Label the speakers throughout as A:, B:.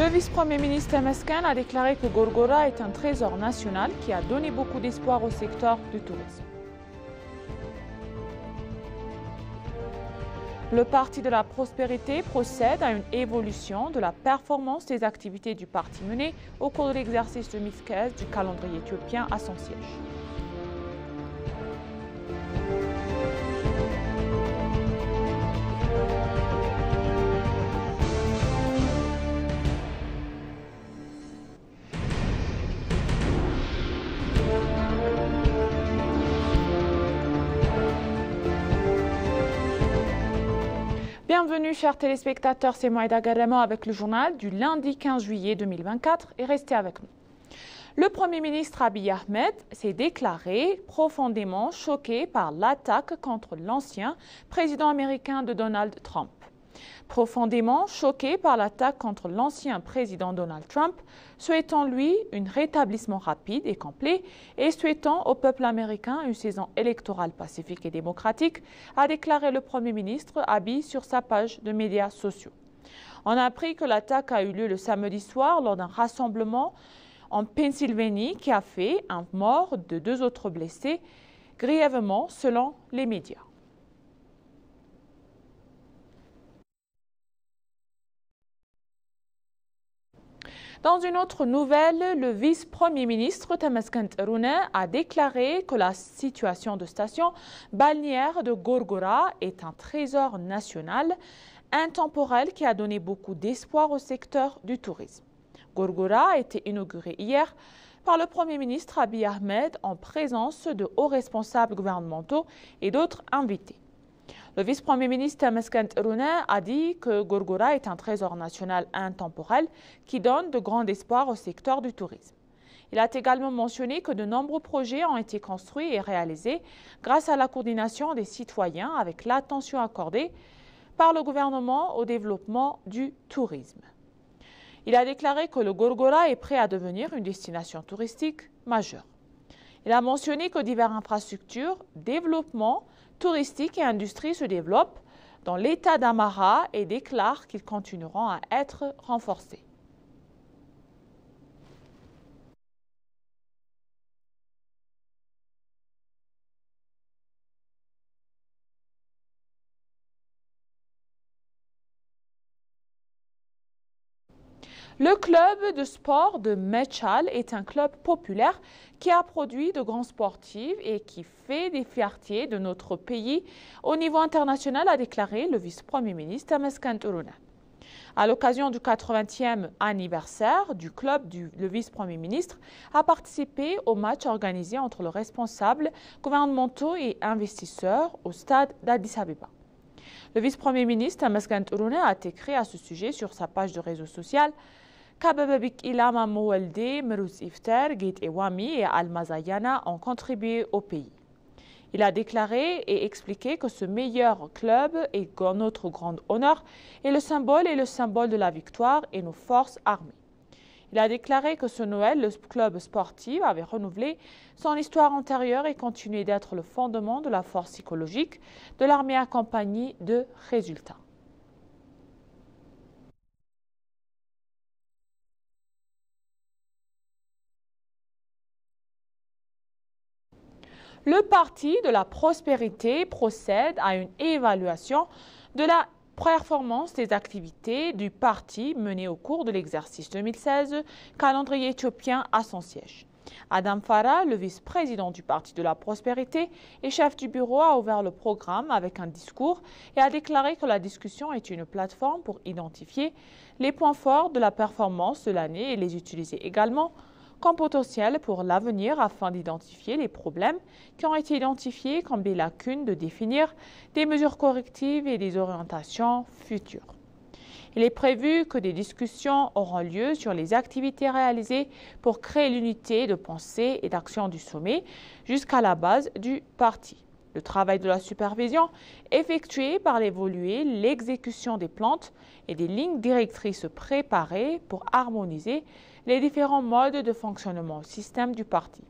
A: Le vice-premier ministre Temesken a déclaré que Gorgora est un trésor national qui a donné beaucoup d'espoir au secteur du tourisme. Le Parti de la Prospérité procède à une évolution de la performance des activités du parti menées au cours de l'exercice 2015 du calendrier éthiopien à son siège. Bienvenue chers téléspectateurs, c'est Maïda Garemo avec le journal du lundi 15 juillet 2024 et restez avec nous. Le Premier ministre Abiy Ahmed s'est déclaré profondément choqué par l'attaque contre l'ancien président américain de Donald Trump. Profondément choqué par l'attaque contre l'ancien président Donald Trump, souhaitant lui un rétablissement rapide et complet et souhaitant au peuple américain une saison électorale pacifique et démocratique, a déclaré le Premier ministre Abiy sur sa page de médias sociaux. On a appris que l'attaque a eu lieu le samedi soir lors d'un rassemblement en Pennsylvanie qui a fait un mort de 2 autres blessés grièvement selon les médias. Dans une autre nouvelle, le vice-premier ministre Temesken Terune a déclaré que la situation de station balnéaire de Gorgora est un trésor national intemporel qui a donné beaucoup d'espoir au secteur du tourisme. Gorgora a été inauguré hier par le Premier ministre Abiy Ahmed en présence de hauts responsables gouvernementaux et d'autres invités. Le vice-premier ministre Temesken Terune a dit que Gorgora est un trésor national intemporel qui donne de grands espoirs au secteur du tourisme. Il a également mentionné que de nombreux projets ont été construits et réalisés grâce à la coordination des citoyens avec l'attention accordée par le gouvernement au développement du tourisme. Il a déclaré que le Gorgora est prêt à devenir une destination touristique majeure. Il a mentionné que diverses infrastructures, développements touristiques et industries se développent dans l'état d'Amara et déclare qu'ils continueront à être renforcés. Le club de sport de Mechal est un club populaire qui a produit de grands sportifs et qui fait des fiertés de notre pays au niveau international, a déclaré le vice-premier ministre Temesken Terune. À l'occasion du 80e anniversaire du club, le vice-premier ministre a participé au match organisé entre les responsables gouvernementaux et investisseurs au stade d'Addis Abeba. Le vice-premier ministre Temesken Terune a écrit à ce sujet sur sa page de réseau social Kabababik Ilama Mouelde, Merous Ifter, Gate Ewami et Al-Mazayana ont contribué au pays. Il a déclaré et expliqué que ce meilleur club est notre grand honneur et le symbole de la victoire et nos forces armées. Il a déclaré que ce Noël, le club sportif avait renouvelé son histoire antérieure et continué d'être le fondement de la force psychologique de l'armée accompagnée de résultats. Le Parti de la Prospérité procède à une évaluation de la performance des activités du parti menées au cours de l'exercice 2016, calendrier éthiopien à son siège. Adam Farah, le vice-président du Parti de la Prospérité et chef du bureau, a ouvert le programme avec un discours et a déclaré que la discussion est une plateforme pour identifier les points forts de la performance de l'année et les utiliser également comme potentiel pour l'avenir afin d'identifier les problèmes qui ont été identifiés comme des lacunes, de définir des mesures correctives et des orientations futures. Il est prévu que des discussions auront lieu sur les activités réalisées pour créer l'unité de pensée et d'action du sommet jusqu'à la base du parti. Le travail de la supervision effectué par l'évoluer, l'exécution des plantes et des lignes directrices préparées pour harmoniser les différents modes de fonctionnement au système du parti.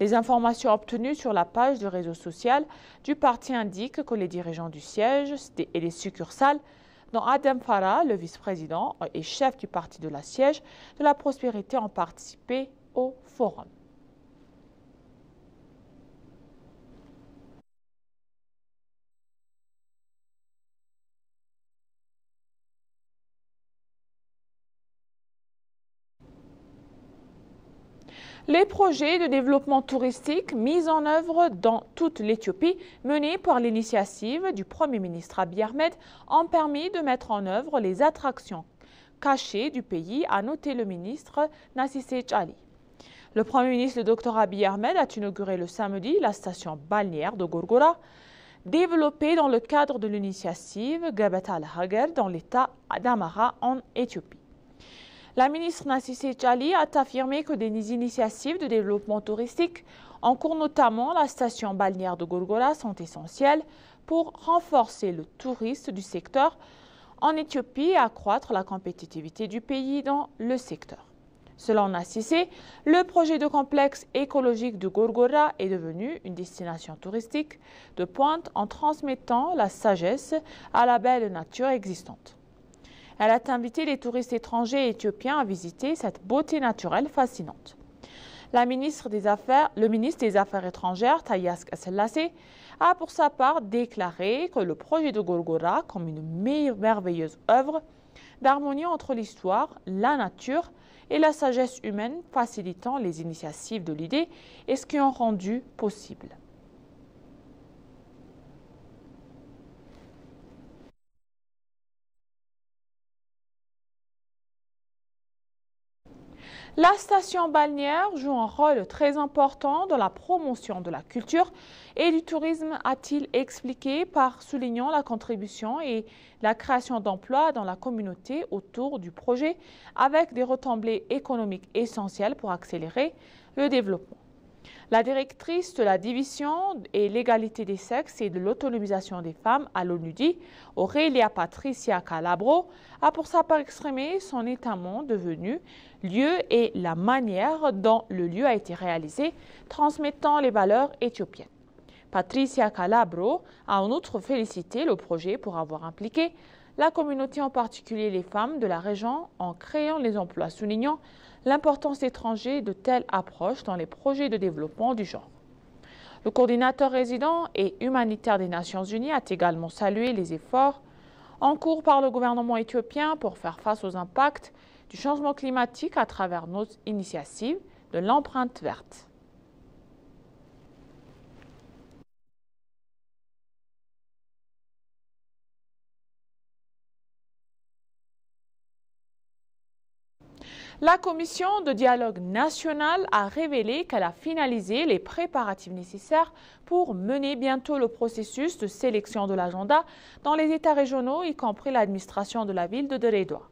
A: Les informations obtenues sur la page de réseau social du parti indiquent que les dirigeants du siège et des succursales dont Adem Farah, le vice-président et chef du parti de la siège de la prospérité, ont participé au forum. Les projets de développement touristique mis en œuvre dans toute l'Éthiopie, menés par l'initiative du Premier ministre Abiy Ahmed, ont permis de mettre en œuvre les attractions cachées du pays, a noté le ministre Nassissé Ali. Le Premier ministre, le Dr Abiy Ahmed, a inauguré le samedi la station balnéaire de Gorgora, développée dans le cadre de l'initiative Gabet al-Hager dans l'État d'Amara en Éthiopie. La ministre Nassissé Ali a affirmé que des initiatives de développement touristique, en cours notamment la station balnéaire de Gorgora, sont essentielles pour renforcer le tourisme du secteur en Éthiopie et accroître la compétitivité du pays dans le secteur. Selon Nassissé, le projet de complexe écologique de Gorgora est devenu une destination touristique de pointe en transmettant la sagesse à la belle nature existante. Elle a invité les touristes étrangers et éthiopiens à visiter cette beauté naturelle fascinante. Le ministre des Affaires étrangères, Taye Asselassie, a pour sa part déclaré que le projet de Gorgora, comme une merveilleuse œuvre d'harmonie entre l'histoire, la nature et la sagesse humaine, facilitant les initiatives de l'idée et ce qui ont rendu possible. La station balnéaire joue un rôle très important dans la promotion de la culture et du tourisme, a-t-il expliqué, soulignant la contribution et la création d'emplois dans la communauté autour du projet, avec des retombées économiques essentielles pour accélérer le développement. La directrice de la division et l'égalité des sexes et de l'autonomisation des femmes à l'ONUDI, Aurelia Patricia Calabro, a pour sa part exprimé son étonnement devenu lieu et la manière dont le lieu a été réalisé, transmettant les valeurs éthiopiennes. Patricia Calabro a en outre félicité le projet pour avoir impliqué la communauté, en particulier les femmes de la région, en créant les emplois, soulignant l'importance étrangère de telles approches dans les projets de développement du genre. Le coordinateur résident et humanitaire des Nations Unies a également salué les efforts en cours par le gouvernement éthiopien pour faire face aux impacts du changement climatique à travers nos initiatives de l'empreinte verte. La commission de dialogue national a révélé qu'elle a finalisé les préparatifs nécessaires pour mener bientôt le processus de sélection de l'agenda dans les États régionaux, y compris l'administration de la ville de Deredoua.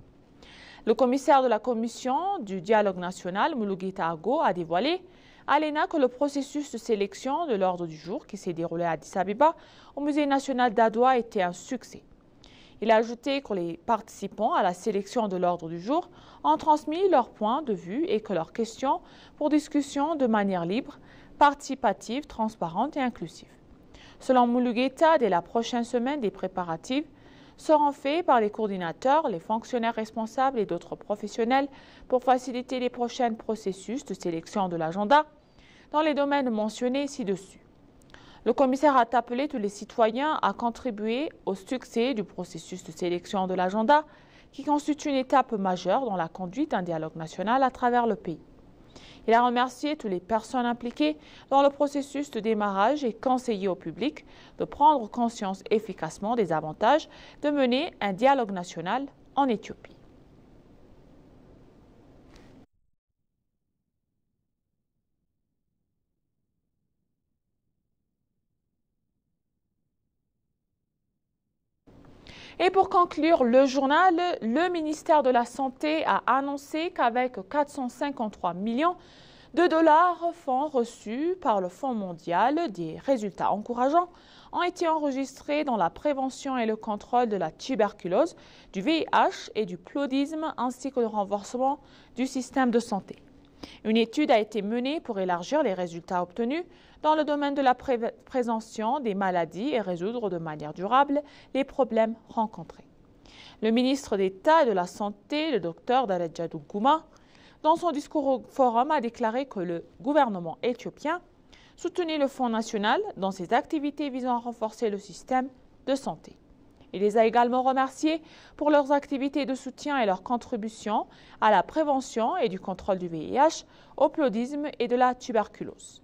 A: Le commissaire de la commission du dialogue national, Mulugita Ago, a dévoilé à l'ENA que le processus de sélection de l'ordre du jour qui s'est déroulé à Addis Abeba au Musée national d'Adoua était un succès. Il a ajouté que les participants à la sélection de l'ordre du jour ont transmis leurs points de vue et que leurs questions pour discussion de manière libre, participative, transparente et inclusive. Selon Mulugeta, dès la prochaine semaine, des préparatifs seront faits par les coordinateurs, les fonctionnaires responsables et d'autres professionnels pour faciliter les prochains processus de sélection de l'agenda dans les domaines mentionnés ci-dessus. Le commissaire a appelé tous les citoyens à contribuer au succès du processus de sélection de l'agenda qui constitue une étape majeure dans la conduite d'un dialogue national à travers le pays. Il a remercié toutes les personnes impliquées dans le processus de démarrage et conseillé au public de prendre conscience efficacement des avantages de mener un dialogue national en Éthiopie. Et pour conclure le journal, le ministère de la Santé a annoncé qu'avec 453 millions de dollars fonds reçus par le Fonds mondial, des résultats encourageants ont été enregistrés dans la prévention et le contrôle de la tuberculose, du VIH et du paludisme, ainsi que le renforcement du système de santé. Une étude a été menée pour élargir les résultats obtenus dans le domaine de la prévention des maladies et résoudre de manière durable les problèmes rencontrés. Le ministre d'État de la Santé, le Dr Darejja Dugguma, dans son discours au forum, a déclaré que le gouvernement éthiopien soutenait le Fonds national dans ses activités visant à renforcer le système de santé. Il les a également remerciés pour leurs activités de soutien et leur contribution à la prévention et du contrôle du VIH, au paludisme et de la tuberculose.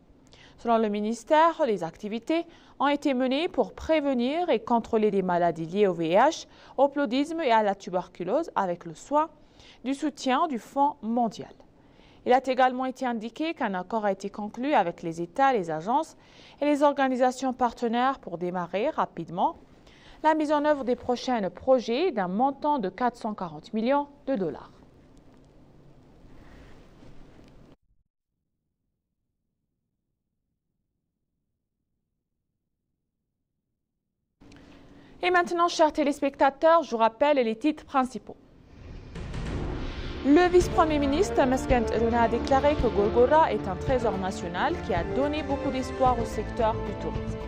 A: Selon le ministère, les activités ont été menées pour prévenir et contrôler des maladies liées au VIH, au paludisme et à la tuberculose avec le soin du soutien du Fonds mondial. Il a également été indiqué qu'un accord a été conclu avec les États, les agences et les organisations partenaires pour démarrer rapidement la mise en œuvre des prochains projets d'un montant de 440 millions de dollars. Et maintenant, chers téléspectateurs, je vous rappelle les titres principaux. Le vice-premier ministre Mesken Teruna a déclaré que Gorgora est un trésor national qui a donné beaucoup d'espoir au secteur du tourisme.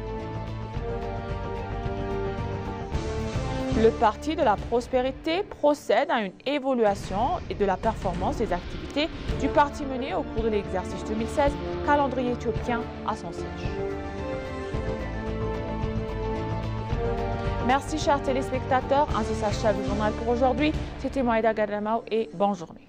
A: Le Parti de la prospérité procède à une évaluation de la performance des activités du parti mené au cours de l'exercice 2016, calendrier éthiopien à son siège. Merci chers téléspectateurs, ainsi s'achève le journal pour aujourd'hui. C'était Maïda Gadramao et bonne journée.